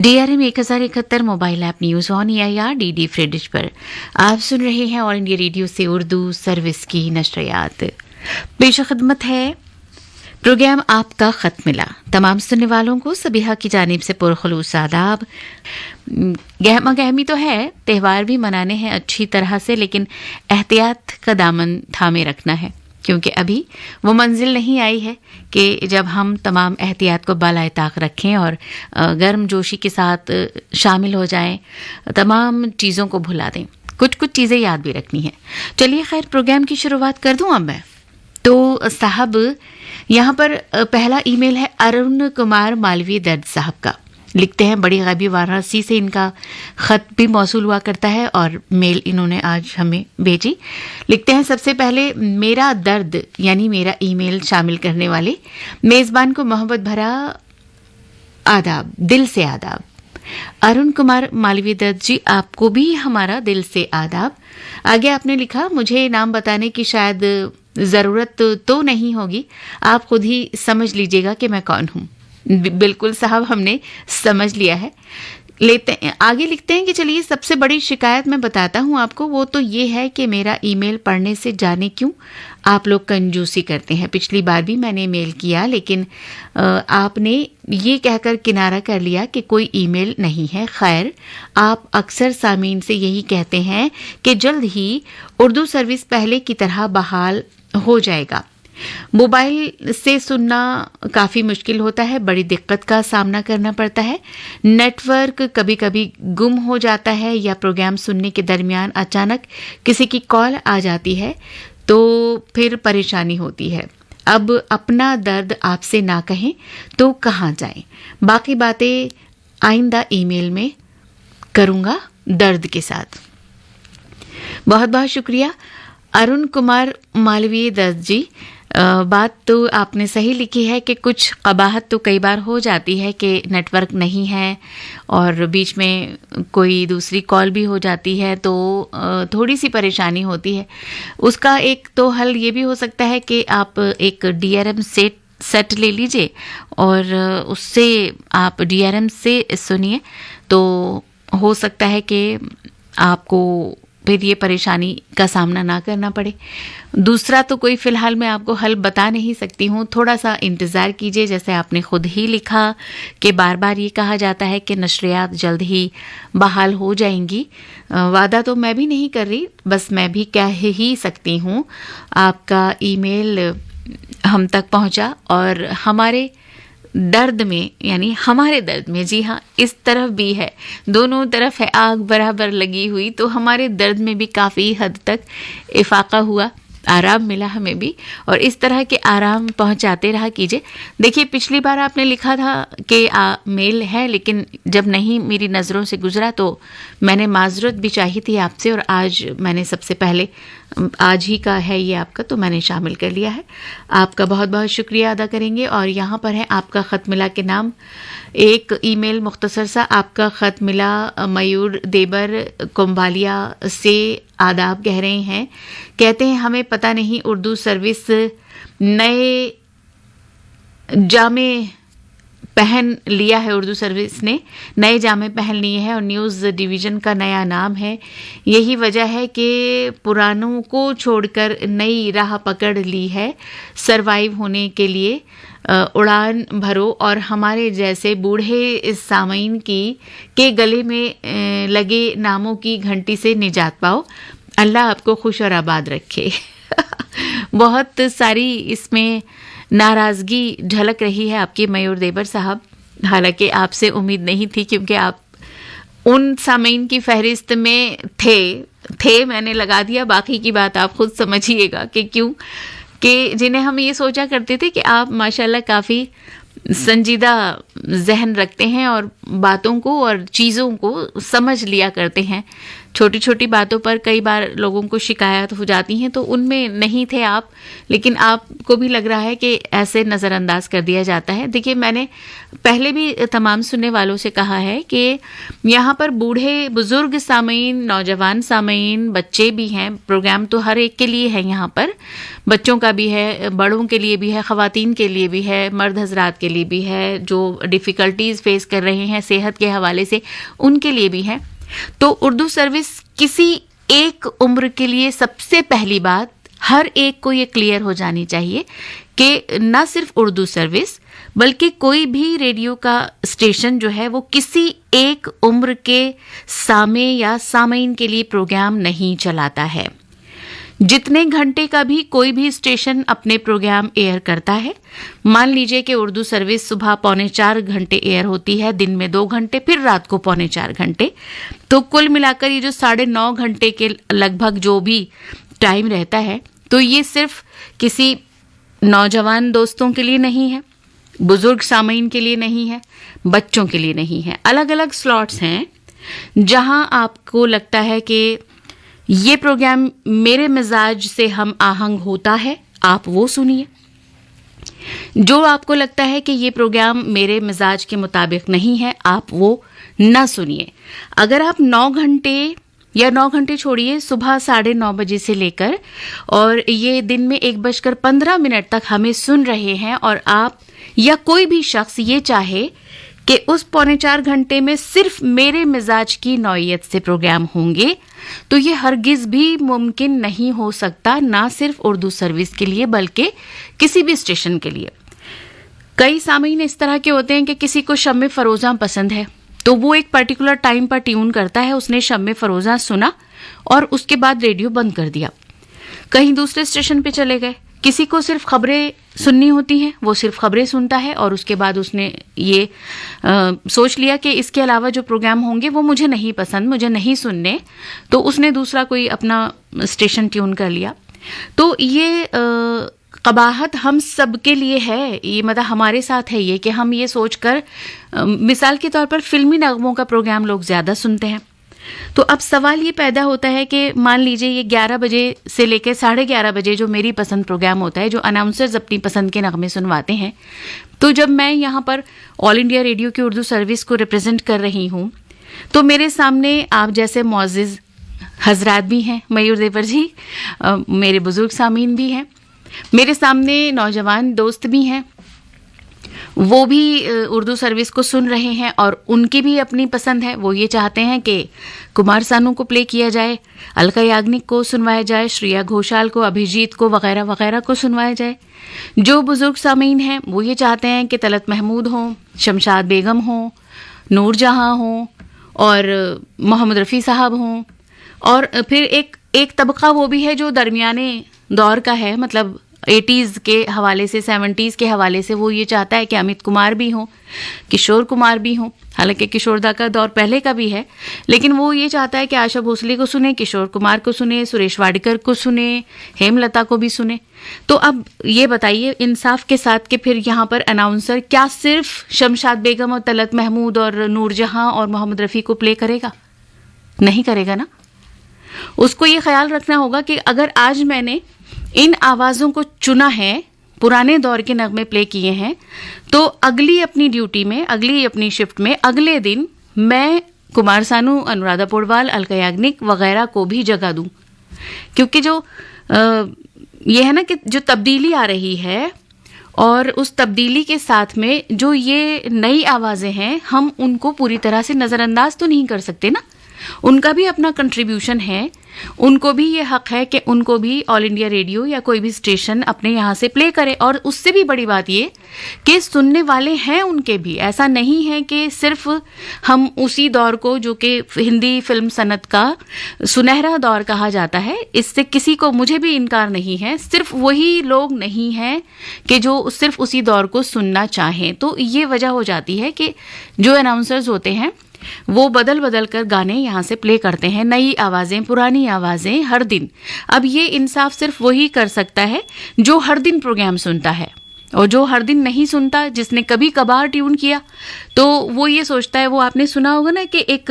DRM 1071 mobile app news on AIR DD free dish पर आप सुन रहे हैं ऑल इंडिया रेडियो से उर्दू सर्विस की नशरियात। पेश खिदमत है प्रोग्राम आपका खत मिला। तमाम सुनने वालों को सबिहा की जानिब से पुरखुलूस आदाब। गहमा गहमी तो है, त्यौहार भी मनाने हैं अच्छी तरह से, लेकिन एहतियात का दामन थामे रखना है, क्योंकि अभी वो मंजिल नहीं आई है कि जब हम तमाम एहतियात को बालाए ताक रखें और गर्म जोशी के साथ शामिल हो जाएं, तमाम चीज़ों को भुला दें। कुछ कुछ चीज़ें याद भी रखनी है। चलिए खैर, प्रोग्राम की शुरुआत कर दूं अब मैं। तो साहब, यहाँ पर पहला ईमेल है अरुण कुमार मालवीय दर्द साहब का। लिखते हैं बड़ी गैबी वाराणसी से इनका ख़त भी मौसूल हुआ करता है और मेल इन्होंने आज हमें भेजी। लिखते हैं, सबसे पहले मेरा दर्द यानी मेरा ईमेल शामिल करने वाले मेज़बान को मोहब्बत भरा आदाब, दिल से आदाब। अरुण कुमार मालवीय दर्द जी, आपको भी हमारा दिल से आदाब। आगे आपने लिखा, मुझे नाम बताने की शायद ज़रूरत तो नहीं होगी, आप खुद ही समझ लीजिएगा कि मैं कौन हूँ। बिल्कुल साहब, हमने समझ लिया है। आगे लिखते हैं कि चलिए, सबसे बड़ी शिकायत मैं बताता हूँ आपको, वो तो ये है कि मेरा ईमेल पढ़ने से जाने क्यों आप लोग कंजूसी करते हैं। पिछली बार भी मैंने मेल किया, लेकिन आपने ये कहकर किनारा कर लिया कि कोई ईमेल नहीं है। खैर, आप अक्सर सामीन से यही कहते हैं कि जल्द ही उर्दू सर्विस पहले की तरह बहाल हो जाएगा। मोबाइल से सुनना काफ़ी मुश्किल होता है, बड़ी दिक्कत का सामना करना पड़ता है। नेटवर्क कभी कभी गुम हो जाता है या प्रोग्राम सुनने के दरमियान अचानक किसी की कॉल आ जाती है तो फिर परेशानी होती है। अब अपना दर्द आपसे ना कहें तो कहाँ जाएं। बाकी बातें आइंदा ईमेल में करूँगा दर्द के साथ। बहुत बहुत शुक्रिया अरुण कुमार मालवीय दर्द जी। बात तो आपने सही लिखी है कि कुछ कबाहत तो कई बार हो जाती है कि नेटवर्क नहीं है और बीच में कोई दूसरी कॉल भी हो जाती है, तो थोड़ी सी परेशानी होती है। उसका एक तो हल ये भी हो सकता है कि आप एक DRM सेट ले लीजिए और उससे आप DRM से सुनिए, तो हो सकता है कि आपको फिर ये परेशानी का सामना ना करना पड़े। दूसरा तो कोई फ़िलहाल मैं आपको हल बता नहीं सकती हूँ, थोड़ा सा इंतज़ार कीजिए। जैसे आपने खुद ही लिखा कि बार बार ये कहा जाता है कि नशरियात जल्द ही बहाल हो जाएंगी। वादा तो मैं भी नहीं कर रही, बस मैं भी कह ही सकती हूँ आपका ईमेल हम तक पहुँचा और हमारे दर्द में, यानी हमारे दर्द में, जी हाँ, इस तरफ भी है, दोनों तरफ है आग बराबर लगी हुई, तो हमारे दर्द में भी काफ़ी हद तक इफाका हुआ, आराम मिला हमें भी, और इस तरह के आराम पहुंचाते रहा कीजिए। देखिए, पिछली बार आपने लिखा था कि मेल है, लेकिन जब नहीं मेरी नज़रों से गुजरा तो मैंने माजरत भी चाही थी आपसे, और आज मैंने सबसे पहले, आज ही का है ये आपका, तो मैंने शामिल कर लिया है। आपका बहुत बहुत शुक्रिया अदा करेंगे। और यहाँ पर है आपका ख़त मिला के नाम, एक ईमेल मुख्तसर सा, आपका ख़त मिला मयूर देबर कुंभालिया से आदाब कह रहे हैं। कहते हैं, हमें पता नहीं उर्दू सर्विस नए जामे पहन लिया है, उर्दू सर्विस ने नए जामे पहन लिए हैं और न्यूज़ डिवीज़न का नया नाम है। यही वजह है कि पुरानों को छोड़कर नई राह पकड़ ली है। सरवाइव होने के लिए उड़ान भरो और हमारे जैसे बूढ़े सामीन के गले में लगे नामों की घंटी से निजात पाओ। अल्लाह आपको खुश और आबाद रखे। बहुत सारी इसमें नाराज़गी झलक रही है आपकी मयूर देवर साहब। हालांकि आपसे उम्मीद नहीं थी, क्योंकि आप उन सामीन की फहरिस्त में थे, मैंने लगा दिया। बाकी की बात आप खुद समझिएगा कि क्यों, कि जिन्हें हम ये सोचा करते थे कि आप माशाल्लाह काफ़ी संजीदा जहन रखते हैं और बातों को और चीज़ों को समझ लिया करते हैं। छोटी छोटी बातों पर कई बार लोगों को शिकायत हो जाती हैं, तो उनमें नहीं थे आप, लेकिन आपको भी लग रहा है कि ऐसे नज़रअंदाज कर दिया जाता है। देखिए, मैंने पहले भी तमाम सुनने वालों से कहा है कि यहाँ पर बूढ़े बुजुर्ग सामीन, नौजवान सामीन, बच्चे भी हैं। प्रोग्राम तो हर एक के लिए है, यहाँ पर बच्चों का भी है, बड़ों के लिए भी है, ख़वातीन के लिए भी है, मर्द हजरात के लिए भी है, जो डिफ़िकल्टीज़ फेस कर रहे हैं सेहत के हवाले से उनके लिए भी है। तो उर्दू सर्विस किसी एक उम्र के लिए, सबसे पहली बात हर एक को ये क्लियर हो जानी चाहिए कि न सिर्फ उर्दू सर्विस बल्कि कोई भी रेडियो का स्टेशन जो है वो किसी एक उम्र के सामे या सामीन के लिए प्रोग्राम नहीं चलाता है। जितने घंटे का भी कोई भी स्टेशन अपने प्रोग्राम एयर करता है, मान लीजिए कि उर्दू सर्विस सुबह 3.25 घंटे एयर होती है, दिन में 2 घंटे, फिर रात को 3.25 घंटे, तो कुल मिलाकर ये जो 9.5 घंटे के लगभग जो भी टाइम रहता है, तो ये सिर्फ किसी नौजवान दोस्तों के लिए नहीं है, बुजुर्ग सामीन के लिए नहीं है, बच्चों के लिए नहीं है। अलग अलग स्लॉट्स हैं जहां आपको लगता है कि ये प्रोग्राम मेरे मिजाज से हम आहंग होता है, आप वो सुनिए। जो आपको लगता है कि ये प्रोग्राम मेरे मिजाज के मुताबिक नहीं है, आप वो ना सुनिए। अगर आप 9 घंटे या 9 घंटे छोड़िए, सुबह 9:30 बजे से लेकर और ये दिन में 1:15 तक हमें सुन रहे हैं, और आप या कोई भी शख्स ये चाहे कि उस 3.25 घंटे में सिर्फ मेरे मिजाज की नौइयत से प्रोग्राम होंगे, तो ये हरगिज भी मुमकिन नहीं हो सकता, ना सिर्फ उर्दू सर्विस के लिए बल्कि किसी भी स्टेशन के लिए। कई सामीन इस तरह के होते हैं कि किसी को शम्मे फरोज़ा पसंद है, तो वो एक पर्टिकुलर टाइम पर ट्यून करता है, उसने शम्मे फरोज़ा सुना और उसके बाद रेडियो बंद कर दिया, कहीं दूसरे स्टेशन पे चले गए। किसी को सिर्फ खबरें सुननी होती हैं, वो सिर्फ खबरें सुनता है और उसके बाद उसने ये सोच लिया कि इसके अलावा जो प्रोग्राम होंगे वो मुझे नहीं पसंद, मुझे नहीं सुनने, तो उसने दूसरा कोई अपना स्टेशन ट्यून कर लिया। तो ये कबाहत हम सब के लिए है, ये मतलब हमारे साथ है ये कि हम ये सोचकर, मिसाल के तौर पर फिल्मी नगमों का प्रोग्राम लोग ज़्यादा सुनते हैं। तो अब सवाल ये पैदा होता है कि मान लीजिए ये 11 बजे से लेकर 11:30 बजे जो मेरी पसंद प्रोग्राम होता है, जो अनाउंसर्स अपनी पसंद के नगमे सुनवाते हैं, तो जब मैं यहाँ पर ऑल इंडिया रेडियो की उर्दू सर्विस को रिप्रेजेंट कर रही हूँ, तो मेरे सामने आप जैसे मुअज़्ज़िज़ हजरात भी हैं, मयूर देवर जी, मेरे बुजुर्ग सामीन भी हैं, मेरे सामने नौजवान दोस्त भी हैं, वो भी उर्दू सर्विस को सुन रहे हैं और उनकी भी अपनी पसंद है। वो ये चाहते हैं कि कुमार सानू को प्ले किया जाए, अलका याग्निक को सुनवाया जाए, श्रेया घोषाल को, अभिजीत को वगैरह वगैरह को सुनवाया जाए। जो बुजुर्ग सामीन हैं वो ये चाहते हैं कि तलत महमूद हों, शमशाद बेगम हों, नूर जहां हों और मोहम्मद रफ़ी साहब हों, और फिर एक तबका वो भी है जो दरमियाने दौर का है, मतलब 80s के हवाले से, 70s के हवाले से, वो ये चाहता है कि अमित कुमार भी हों, किशोर कुमार भी हों। हालांकि किशोरदा का दौर पहले का भी है, लेकिन वो ये चाहता है कि आशा भोसले को सुने, किशोर कुमार को सुने, सुरेश वाडकर को सुने, हेमलता को भी सुने। तो अब ये बताइए इंसाफ के साथ कि फिर यहाँ पर अनाउंसर क्या सिर्फ शमशाद बेगम और तलत महमूद और नूरजहां और मोहम्मद रफ़ी को प्ले करेगा? नहीं करेगा ना। उसको ये ख्याल रखना होगा कि अगर आज मैंने इन आवाज़ों को चुना है, पुराने दौर के नगमे प्ले किए हैं, तो अगली अपनी ड्यूटी में, अगली अपनी शिफ्ट में, अगले दिन मैं कुमार सानू, अनुराधा पौडवाल, अलका याग्निक वगैरह को भी जगह दूं। क्योंकि जो ये है ना कि जो तब्दीली आ रही है और उस तब्दीली के साथ में जो ये नई आवाज़ें हैं, हम उनको पूरी तरह से नज़रअंदाज तो नहीं कर सकते ना। उनका भी अपना कंट्रीब्यूशन है, उनको भी ये हक है कि उनको भी ऑल इंडिया रेडियो या कोई भी स्टेशन अपने यहाँ से प्ले करे। और उससे भी बड़ी बात ये कि सुनने वाले हैं उनके भी, ऐसा नहीं है कि सिर्फ हम उसी दौर को, जो कि हिंदी फिल्म सनत का सुनहरा दौर कहा जाता है, इससे किसी को, मुझे भी इनकार नहीं है, सिर्फ वही लोग नहीं हैं कि जो सिर्फ उसी दौर को सुनना चाहें। तो ये वजह हो जाती है कि जो अनाउंसर्स होते हैं वो बदल बदल कर गाने यहाँ से प्ले करते हैं, नई आवाज़ें, पुरानी आवाज़ें, हर दिन। अब ये इंसाफ सिर्फ वही कर सकता है जो हर दिन प्रोग्राम सुनता है। और जो हर दिन नहीं सुनता, जिसने कभी कभार ट्यून किया, तो वो ये सोचता है, वो आपने सुना होगा ना कि एक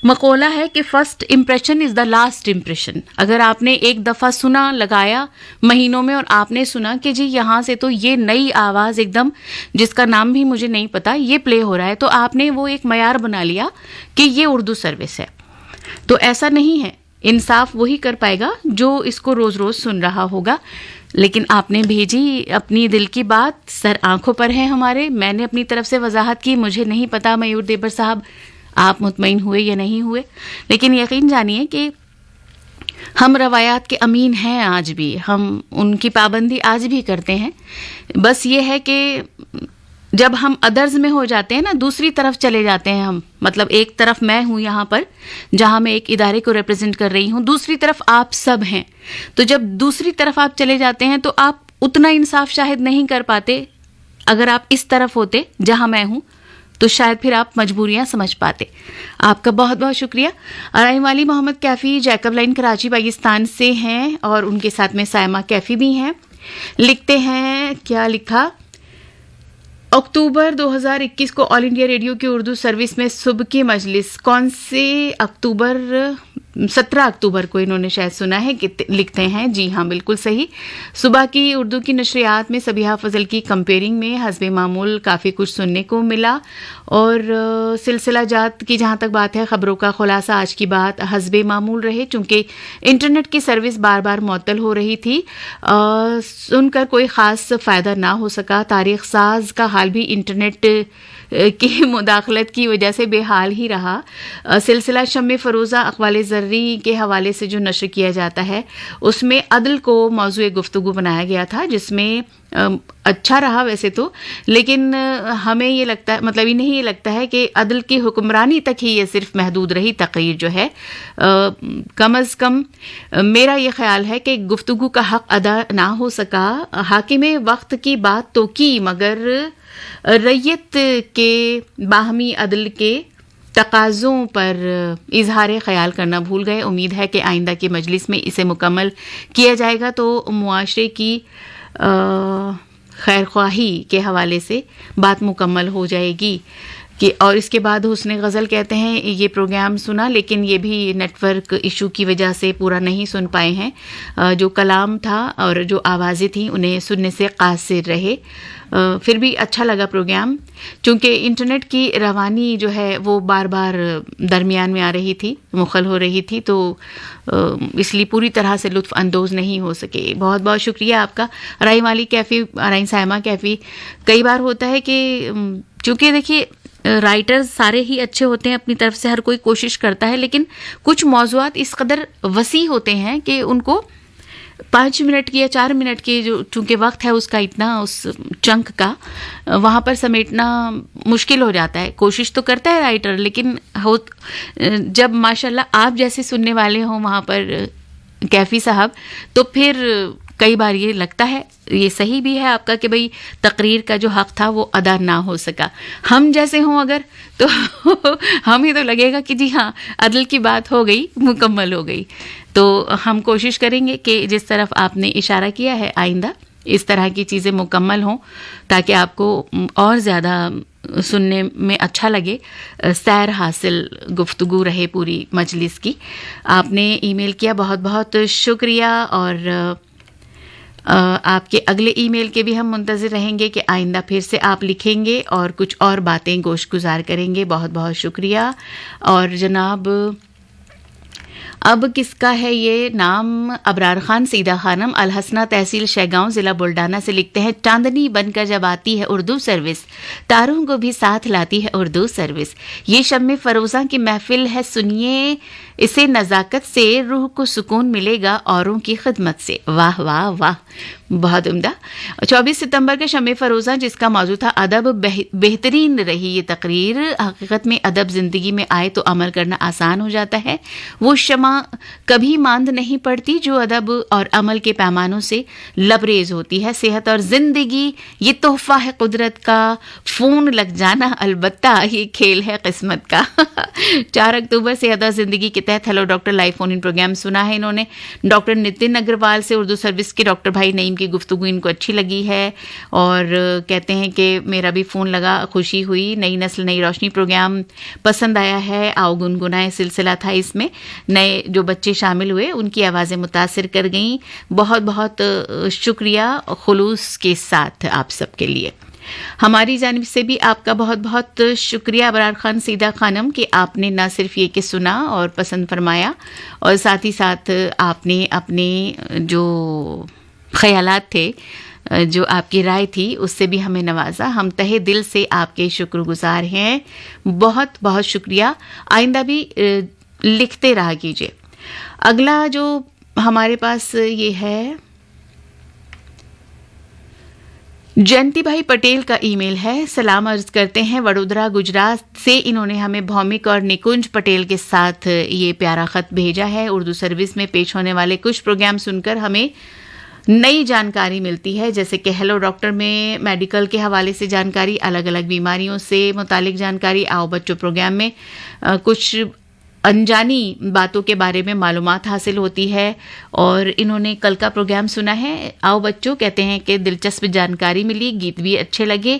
मकौला है कि first impression is the last impression. अगर आपने एक दफ़ा सुना, लगाया महीनों में, और आपने सुना कि जी यहाँ से तो ये नई आवाज़ एकदम, जिसका नाम भी मुझे नहीं पता, ये प्ले हो रहा है, तो आपने वो एक मयार बना लिया कि ये उर्दू सर्विस है। तो ऐसा नहीं है, इंसाफ वही कर पाएगा जो इसको रोज़ रोज़ सुन रहा होगा। लेकिन आपने भेजी अपनी दिल की बात, सर आंखों पर है हमारे, मैंने अपनी तरफ से वजाहत की। मुझे नहीं पता मयूर देबर साहब आप मुतमईन हुए या नहीं हुए, लेकिन यकीन जानिए कि हम रवायात के अमीन हैं, आज भी हम उनकी पाबंदी आज भी करते हैं। बस ये है कि जब हम अदर्स में हो जाते हैं ना, दूसरी तरफ चले जाते हैं हम, मतलब एक तरफ मैं हूं यहाँ पर जहाँ मैं एक इदारे को रिप्रेजेंट कर रही हूँ, दूसरी तरफ आप सब हैं। तो जब दूसरी तरफ आप चले जाते हैं तो आप उतना इंसाफ शायद नहीं कर पाते। अगर आप इस तरफ होते जहाँ मैं हूँ तो शायद फिर आप मजबूरियां समझ पाते। आपका बहुत बहुत शुक्रिया। अराइम वाली मोहम्मद कैफ़ी जैकब लाइन कराची पाकिस्तान से हैं और उनके साथ में सायमा कैफ़ी भी हैं। लिखते हैं, क्या लिखा, अक्टूबर 2021 को ऑल इंडिया रेडियो की उर्दू सर्विस में सुबह की मजलिस, कौन से अक्टूबर, 17 अक्टूबर को इन्होंने शायद सुना है कि लिखते हैं। जी हाँ, बिल्कुल सही। सुबह की उर्दू की नशरियात में सबिहा फजल की कंपेयरिंग में हस्बे मामूल काफ़ी कुछ सुनने को मिला। और सिलसिला जात की जहाँ तक बात है, ख़बरों का खुलासा आज की बात हस्बे मामूल रहे, चूँकि इंटरनेट की सर्विस बार बार मुअत्तल हो रही थी। सुनकर कोई ख़ास फ़ायदा ना हो सका। तारीख़ साज का हाल भी इंटरनेट की मुदाखलत की वजह से बेहाल ही रहा। सिलसिला शम्मे फ़रोज़ा अक़वाले ज़र्री के हवाले से जो नशर किया जाता है, उसमें अदल को मौज़ूए गुफ्तगू बनाया गया था, जिसमें अच्छा रहा वैसे तो, लेकिन हमें ये लगता है, मतलब इन्हें ये लगता है कि अदल की हुक्मरानी तक ही ये सिर्फ महदूद रही तकरीर जो है। कम अज़ कम मेरा ये ख्याल है कि गुफ्तगू का हक़ अदा ना हो सका। हाकिम वक्त की बात तो की, मगर रैयत के बाहमी अदल के तकाज़ों पर इजहार ख्याल करना भूल गए। उम्मीद है कि आइंदा की मजलिस में इसे मुकम्मल किया जाएगा तो मुआशरे की खैर ख्वाही के हवाले से बात मुकम्मल हो जाएगी। कि और इसके बाद हुस्ने गज़ल कहते हैं, ये प्रोग्राम सुना लेकिन ये भी नेटवर्क इशू की वजह से पूरा नहीं सुन पाए हैं। जो कलाम था और जो आवाज़ें थीं उन्हें सुनने से कासिर रहे। फिर भी अच्छा लगा प्रोग्राम, चूँकि इंटरनेट की रवानी जो है वो बार बार दरमियान में आ रही थी, मुखल हो रही थी, तो इसलिए पूरी तरह से लुत्फ़ अंदोज़ नहीं हो सके। बहुत बहुत शुक्रिया आपका। अराइम वाली कैफ़ी, अराइम सायमा कैफ़ी, कई बार होता है कि चूँकि देखिए राइटर्स सारे ही अच्छे होते हैं, अपनी तरफ से हर कोई कोशिश करता है, लेकिन कुछ मौज़ूआत इस कदर वसी होते हैं कि उनको 5 मिनट की या 4 मिनट की जो चूँकि वक्त है उसका इतना, उस चंक का वहाँ पर समेटना मुश्किल हो जाता है। कोशिश तो करता है राइटर, लेकिन जब माशाल्लाह आप जैसे सुनने वाले हों वहाँ पर कैफ़ी साहब, तो फिर कई बार ये लगता है, ये सही भी है आपका कि भाई तकरीर का जो हक़ था वो अदा ना हो सका। हम जैसे हों अगर, तो हमें तो लगेगा कि जी हाँ, अदल की बात हो गई, मुकम्मल हो गई। तो हम कोशिश करेंगे कि जिस तरफ आपने इशारा किया है, आइंदा इस तरह की चीज़ें मुकम्मल हों ताकि आपको और ज़्यादा सुनने में अच्छा लगे, सैर हासिल गुफ्तगू रहे पूरी मजलिस की। आपने ईमेल किया, बहुत बहुत शुक्रिया। और आपके अगले ईमेल के भी हम मुंतज़िर रहेंगे कि आइंदा फिर से आप लिखेंगे और कुछ और बातें गोश गुजार करेंगे। बहुत बहुत शुक्रिया। और जनाब अब किसका है ये नाम, अबरार खान सीदा खानम अलहसना तहसील शहगांव ज़िला बुल्डाना से लिखते हैं, चांदनी बनकर जब आती है उर्दू सर्विस, तारों को भी साथ लाती है उर्दू सर्विस। ये शम्मे फ़रोज़ा की महफिल है, सुनिए इसे नज़ाकत से, रूह को सुकून मिलेगा औरों की खिदमत से। वाह वाह वाह, बहुत उम्दा। 24 सितंबर के शम्मे फ़रोज़ा जिसका मौजू था अदब, बेहतरीन रही ये तकरीर। हकीकत में अदब ज़िंदगी में आए तो अमल करना आसान हो जाता है। वो शमा कभी मांद नहीं पड़ती जो अदब और अमल के पैमानों से लबरेज होती है। सेहत और जिंदगी ये तोहफा है कुदरत का, फोन लग जाना अलबत्ता ये खेल है किस्मत का। 4 अक्टूबर सेहत और जिंदगी के तहत hello doctor live phone in programme सुना है इन्होंने। डॉक्टर नितिन अग्रवाल से उर्दू सर्विस के डॉक्टर भाई नईम की गुफ्तगू इनको अच्छी लगी है और कहते हैं कि मेरा भी फ़ोन लगा, खुशी हुई। नई नस्ल नई रोशनी प्रोग्राम पसंद आया है, आओ गुनगुनाए सिलसिला था, इसमें नए जो बच्चे शामिल हुए उनकी आवाज़ें मुतासिर कर गईं। बहुत बहुत शुक्रिया खुलूस के साथ आप सबके लिए। हमारी जानिब से भी आपका बहुत बहुत शुक्रिया अबरार खान सीदा खानम कि आपने ना सिर्फ ये कि सुना और पसंद फरमाया और साथ ही साथ आपने अपने जो ख्यालात थे, जो आपकी राय थी, उससे भी हमें नवाजा। हम तहे दिल से आपके शुक्रगुजार हैं, बहुत बहुत शुक्रिया। आइंदा भी लिखते रहा कीजिए। अगला जो हमारे पास ये है जयंती भाई पटेल का ईमेल है। सलाम अर्ज करते हैं वडोदरा गुजरात से। इन्होंने हमें भौमिक और निकुंज पटेल के साथ ये प्यारा खत भेजा है। उर्दू सर्विस में पेश होने वाले कुछ प्रोग्राम सुनकर हमें नई जानकारी मिलती है, जैसे कि हेलो डॉक्टर में मेडिकल के हवाले से जानकारी, अलग अलग बीमारियों से मुतालिक जानकारी, आओ बच्चों प्रोग्राम में कुछ अनजानी बातों के बारे में मालूमात हासिल होती है। और इन्होंने कल का प्रोग्राम सुना है आओ बच्चों, कहते हैं कि दिलचस्प जानकारी मिली, गीत भी अच्छे लगे।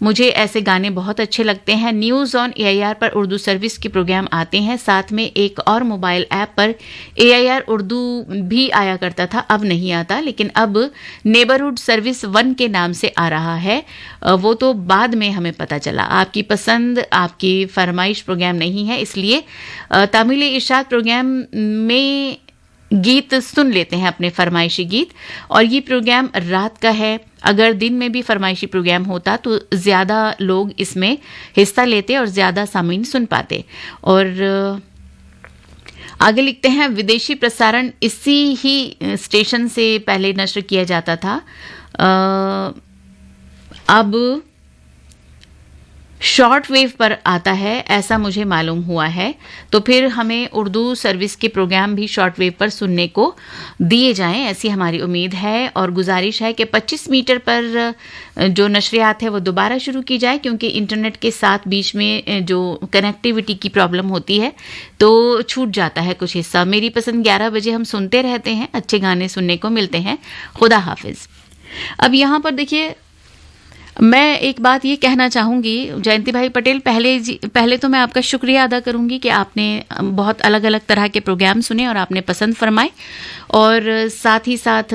मुझे ऐसे गाने बहुत अच्छे लगते हैं। न्यूज़ ऑन AIR पर उर्दू सर्विस के प्रोग्राम आते हैं, साथ में एक और मोबाइल ऐप पर AIR उर्दू भी आया करता था, अब नहीं आता, लेकिन अब नेबरहुड सर्विस 1 के नाम से आ रहा है। वो तो बाद में हमें पता चला। आपकी पसंद आपकी फरमाइश प्रोग्राम नहीं है, इसलिए तामिल इरशाद प्रोग्राम में गीत सुन लेते हैं, अपने फरमाइशी गीत। और ये प्रोग्राम रात का है। अगर दिन में भी फरमाइशी प्रोग्राम होता तो ज़्यादा लोग इसमें हिस्सा लेते और ज़्यादा सामीन सुन पाते। और आगे लिखते हैं विदेशी प्रसारण इसी ही स्टेशन से पहले नश्र किया जाता था, अब शॉर्ट वेव पर आता है, ऐसा मुझे मालूम हुआ है। तो फिर हमें उर्दू सर्विस के प्रोग्राम भी शॉर्ट वेव पर सुनने को दिए जाएं, ऐसी हमारी उम्मीद है। और गुजारिश है कि 25 मीटर पर जो नशरियात है वो दोबारा शुरू की जाए, क्योंकि इंटरनेट के साथ बीच में जो कनेक्टिविटी की प्रॉब्लम होती है तो छूट जाता है कुछ हिस्सा। मेरी पसंद 11 बजे हम सुनते रहते हैं, अच्छे गाने सुनने को मिलते हैं। खुदा हाफिज। अब यहाँ पर देखिए, मैं एक बात ये कहना चाहूँगी जयंती भाई पटेल, पहले तो मैं आपका शुक्रिया अदा करूँगी कि आपने बहुत अलग अलग तरह के प्रोग्राम सुने और आपने पसंद फरमाए। और साथ ही साथ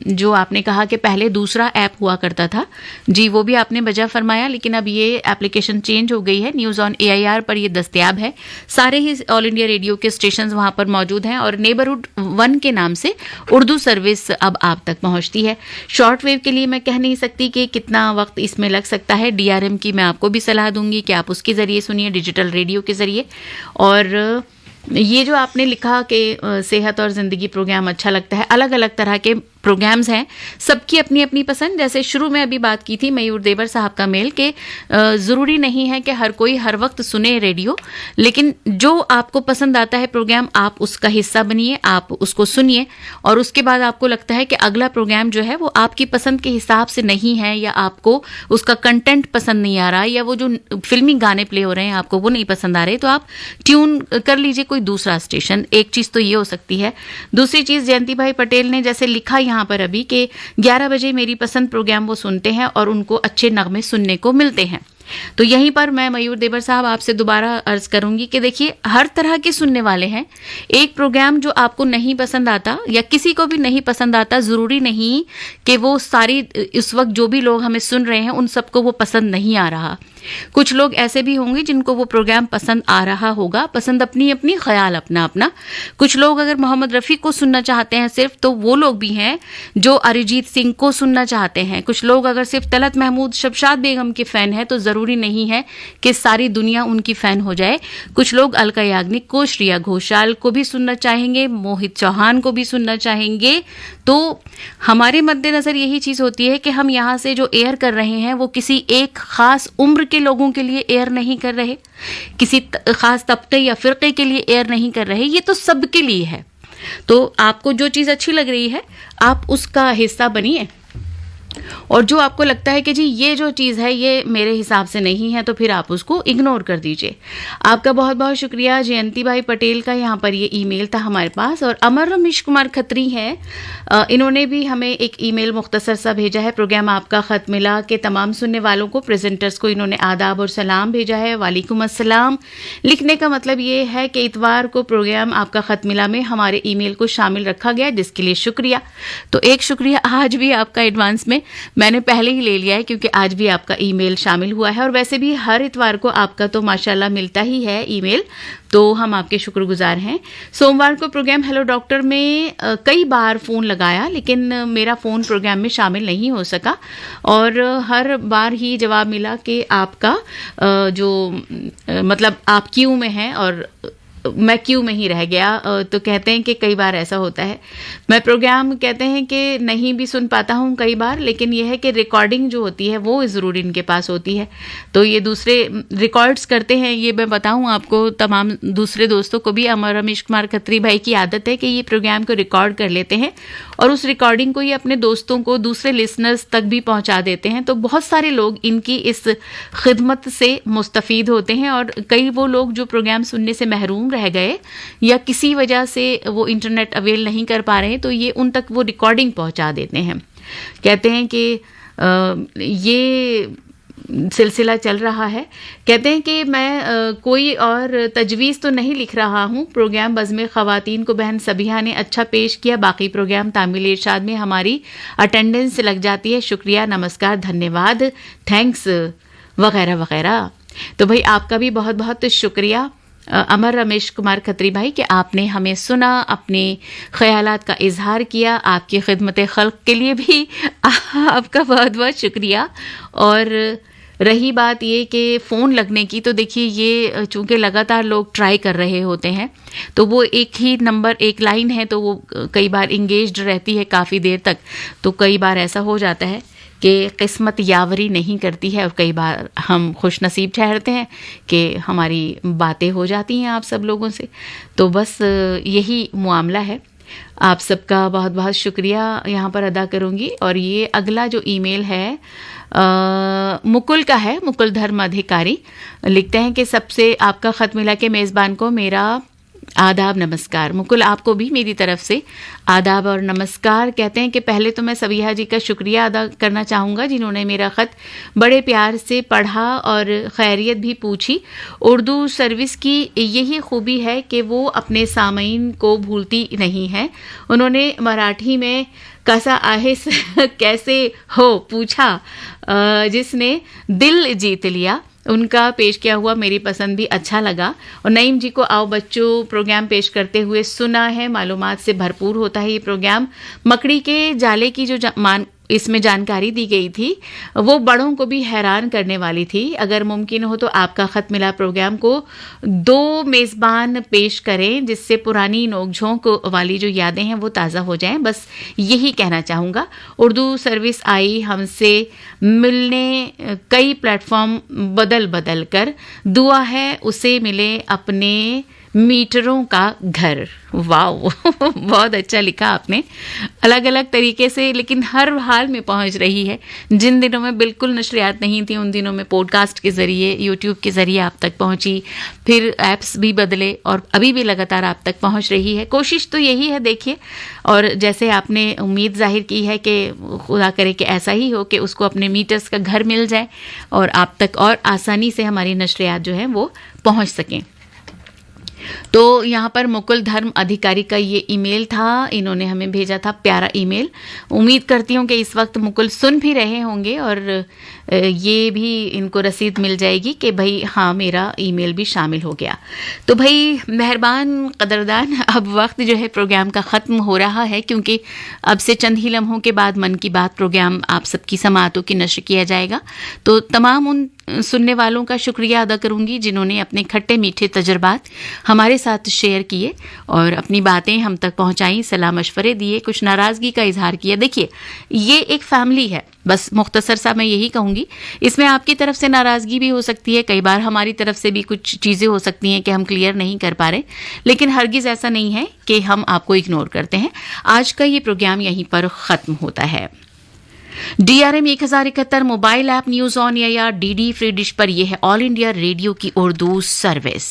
जो आपने कहा कि पहले दूसरा ऐप हुआ करता था, जी वो भी आपने बजा फरमाया, लेकिन अब ये एप्लीकेशन चेंज हो गई है। न्यूज़ ऑन AIR पर ये दस्तयाब है, सारे ही ऑल इंडिया रेडियो के स्टेशन वहाँ पर मौजूद हैं। और नेबरहुड 1 के नाम से उर्दू सर्विस अब आप तक पहुँचती है। शॉर्ट वेव के लिए मैं कह नहीं सकती कि कितना वक्त इसमें लग सकता है। DRM की मैं आपको भी सलाह दूंगी कि आप उसके ज़रिए सुनिए, डिजिटल रेडियो के ज़रिए। और ये जो आपने लिखा कि सेहत और ज़िंदगी प्रोग्राम अच्छा लगता है, अलग अलग तरह के प्रोग्राम्स हैं, सबकी अपनी अपनी पसंद। जैसे शुरू में अभी बात की थी मयूर देवर साहब का मेल के ज़रूरी नहीं है कि हर कोई हर वक्त सुने रेडियो, लेकिन जो आपको पसंद आता है प्रोग्राम आप उसका हिस्सा बनिए, आप उसको सुनिए। और उसके बाद आपको लगता है कि अगला प्रोग्राम जो है वो आपकी पसंद के हिसाब से नहीं है, या आपको उसका कंटेंट पसंद नहीं आ रहा, या वो जो फिल्मी गाने प्ले हो रहे हैं आपको वो नहीं पसंद आ रहे, तो आप ट्यून कर लीजिए कोई दूसरा स्टेशन। एक चीज़ तो ये हो सकती है। दूसरी चीज़, जयंती भाई पटेल ने जैसे लिखा यहाँ पर अभी कि 11 बजे मेरी पसंद प्रोग्राम वो सुनते हैं और उनको अच्छे नगमे सुनने को मिलते हैं। तो यहीं पर मैं मयूर देवर साहब आपसे दोबारा अर्ज करूंगी कि देखिए, हर तरह के सुनने वाले हैं। एक प्रोग्राम जो आपको नहीं पसंद आता या किसी को भी नहीं पसंद आता, ज़रूरी नहीं कि वो सारी इस वक्त जो भी लोग हमें सुन रहे हैं उन सबको वो पसंद नहीं आ रहा। कुछ लोग ऐसे भी होंगे जिनको वो प्रोग्राम पसंद आ रहा होगा, पसंद अपनी अपनी, ख्याल अपना अपना। कुछ लोग अगर मोहम्मद रफ़ी को सुनना चाहते हैं सिर्फ, तो वो लोग भी हैं जो अरिजीत सिंह को सुनना चाहते हैं। कुछ लोग अगर सिर्फ तलत महमूद, शमशाद बेगम के फ़ैन हैं, तो ज़रूरी नहीं है कि सारी दुनिया उनकी फ़ैन हो जाए। कुछ लोग अलका याग्निक को, श्रेया घोषाल को भी सुनना चाहेंगे, मोहित चौहान को भी सुनना चाहेंगे। तो हमारे मद्देनज़र यही चीज़ होती है कि हम यहाँ से जो एयर कर रहे हैं वो किसी एक ख़ास उम्र के के लोगों के लिए एयर नहीं कर रहे, किसी खास तबके या फिरके के लिए एयर नहीं कर रहे, ये तो सबके लिए है। तो आपको जो चीज़ अच्छी लग रही है आप उसका हिस्सा बनिए, और जो आपको लगता है कि जी ये जो चीज़ है ये मेरे हिसाब से नहीं है, तो फिर आप उसको इग्नोर कर दीजिए। आपका बहुत बहुत शुक्रिया जयंती भाई पटेल का, यहाँ पर ये ईमेल था हमारे पास। और अमर रमेश कुमार खत्री हैं, इन्होंने भी हमें एक ईमेल मुख्तसर सा भेजा है। प्रोग्राम आपका ख़त मिला के तमाम सुनने वालों को, प्रेजेंटर्स को इन्होंने आदाब और सलाम भेजा है। वालेकुम अस्सलाम लिखने का मतलब ये है कि इतवार को प्रोग्राम आपका ख़त मिला में हमारे ईमेल को शामिल रखा गया, जिसके लिए शुक्रिया। तो एक शुक्रिया आज भी आपका एडवांस में मैंने पहले ही ले लिया है, क्योंकि आज भी आपका ईमेल शामिल हुआ है। और वैसे भी हर इतवार को आपका तो माशाल्लाह मिलता ही है ईमेल, तो हम आपके शुक्रगुजार हैं। सोमवार को प्रोग्राम हेलो डॉक्टर में कई बार फ़ोन लगाया, लेकिन मेरा फ़ोन प्रोग्राम में शामिल नहीं हो सका, और हर बार ही जवाब मिला कि आपका मतलब आप क्यू में हैं और मैं क्यू में ही रह गया। तो कहते हैं कि कई बार ऐसा होता है, मैं प्रोग्राम कहते हैं कि नहीं भी सुन पाता हूँ कई बार, लेकिन यह है कि रिकॉर्डिंग जो होती है वो ज़रूर इनके पास होती है, तो ये दूसरे रिकॉर्ड्स करते हैं। ये मैं बताऊँ आपको, तमाम दूसरे दोस्तों को भी, अमर रमेश कुमार खत्री भाई की आदत है कि ये प्रोग्राम को रिकॉर्ड कर लेते हैं और उस रिकॉर्डिंग को ये अपने दोस्तों को, दूसरे लिसनर्स तक भी पहुँचा देते हैं। तो बहुत सारे लोग इनकी इस खिदमत से मुस्तफ़ीद होते हैं, और कई वो लोग जो प्रोग्राम सुनने से महरूम रह गए या किसी वजह से वो इंटरनेट अवेल नहीं कर पा रहे हैं, तो ये उन तक वो रिकॉर्डिंग पहुंचा देते हैं। कहते हैं कि ये सिलसिला चल रहा है। कहते हैं कि मैं कोई और तजवीज़ तो नहीं लिख रहा हूँ, प्रोग्राम बज़्म ख़वातीन को बहन सबिहा ने अच्छा पेश किया, बाकी प्रोग्राम तामील इरशाद में हमारी अटेंडेंस लग जाती है, शुक्रिया, नमस्कार, धन्यवाद, थैंक्स वगैरह वगैरह। तो भाई आपका भी बहुत बहुत शुक्रिया अमर रमेश कुमार खत्री भाई कि आपने हमें सुना, अपने ख़यालात का इजहार किया। आपकी खिदमत खल्क़ के लिए भी आपका बहुत बहुत शुक्रिया। और रही बात ये कि फ़ोन लगने की, तो देखिए ये चूँकि लगातार लोग ट्राई कर रहे होते हैं, तो वो एक ही नंबर, एक लाइन है, तो वो कई बार इंगेज्ड रहती है काफ़ी देर तक। तो कई बार ऐसा हो जाता है कि किस्मत यावरी नहीं करती है, और कई बार हम खुश नसीब ठहरते हैं कि हमारी बातें हो जाती हैं आप सब लोगों से। तो बस यही मामला है। आप सबका बहुत बहुत शुक्रिया यहाँ पर अदा करूँगी। और ये अगला जो ईमेल है मुकुल का है, मुकुल धर्म अधिकारी लिखते हैं कि सबसे आपका ख़त मिला के मेज़बान को मेरा आदाब नमस्कार। मुकुल आपको भी मेरी तरफ से आदाब और नमस्कार। कहते हैं कि पहले तो मैं सबिहा जी का शुक्रिया अदा करना चाहूँगा जिन्होंने मेरा ख़त बड़े प्यार से पढ़ा और खैरियत भी पूछी। उर्दू सर्विस की यही खूबी है कि वो अपने सामीन को भूलती नहीं है। उन्होंने मराठी में कैसा आहेस कैसे हो पूछा, जिसने दिल जीत लिया, उनका पेश किया हुआ मेरी पसंद भी अच्छा लगा। और नईम जी को आओ बच्चों प्रोग्राम पेश करते हुए सुना है, मालूमात से भरपूर होता है ये प्रोग्राम। मकड़ी के जाले की जो इसमें जानकारी दी गई थी वो बड़ों को भी हैरान करने वाली थी। अगर मुमकिन हो तो आपका ख़त मिला प्रोग्राम को 2 मेज़बान पेश करें, जिससे पुरानी नोकझोंक वाली जो यादें हैं वो ताज़ा हो जाएं। बस यही कहना चाहूँगा। उर्दू सर्विस आई हमसे मिलने कई प्लेटफॉर्म बदल बदल कर, दुआ है उसे मिले अपने मीटरों का घर। वाओ बहुत अच्छा लिखा आपने, अलग अलग तरीके से, लेकिन हर हाल में पहुंच रही है। जिन दिनों में बिल्कुल नशरियात नहीं थी उन दिनों में पॉडकास्ट के ज़रिए, यूट्यूब के ज़रिए आप तक पहुंची, फिर ऐप्स भी बदले और अभी भी लगातार आप तक पहुंच रही है। कोशिश तो यही है देखिए, और जैसे आपने उम्मीद जाहिर की है कि खुदा करे कि ऐसा ही हो कि उसको अपने मीटर्स का घर मिल जाए और आप तक और आसानी से हमारी नशरियात जो हैं वो पहुँच सकें। तो यहाँ पर मुकुल धर्म अधिकारी का ये ईमेल था, इन्होंने हमें भेजा था प्यारा ईमेल। उम्मीद करती हूँ कि इस वक्त मुकुल सुन भी रहे होंगे और ये भी इनको रसीद मिल जाएगी कि भाई हाँ मेरा ईमेल भी शामिल हो गया। तो भाई मेहरबान कदरदान, अब वक्त जो है प्रोग्राम का ख़त्म हो रहा है, क्योंकि अब से चंद ही लम्हों के बाद मन की बात प्रोग्राम आप सबकी समाअतों की नश्र किया जाएगा। तो तमाम उन सुनने वालों का शुक्रिया अदा करूंगी जिन्होंने अपने खट्टे मीठे तजुर्बात हमारे साथ शेयर किए और अपनी बातें हम तक पहुंचाई, सलाह मशवरे दिए, कुछ नाराज़गी का इजहार किया। देखिए, ये एक फैमिली है, बस मुख्तसर सा मैं यही कहूँगी। इसमें आपकी तरफ से नाराज़गी भी हो सकती है, कई बार हमारी तरफ से भी कुछ चीज़ें हो सकती हैं कि हम क्लियर नहीं कर पा रहे, लेकिन हरगिज़ ऐसा नहीं है कि हम आपको इग्नोर करते हैं। आज का ये प्रोग्राम यहीं पर ख़त्म होता है। DRM 1071 mobile app news on AIR DD free dish पर यह है ऑल इंडिया रेडियो की उर्दू सर्विस।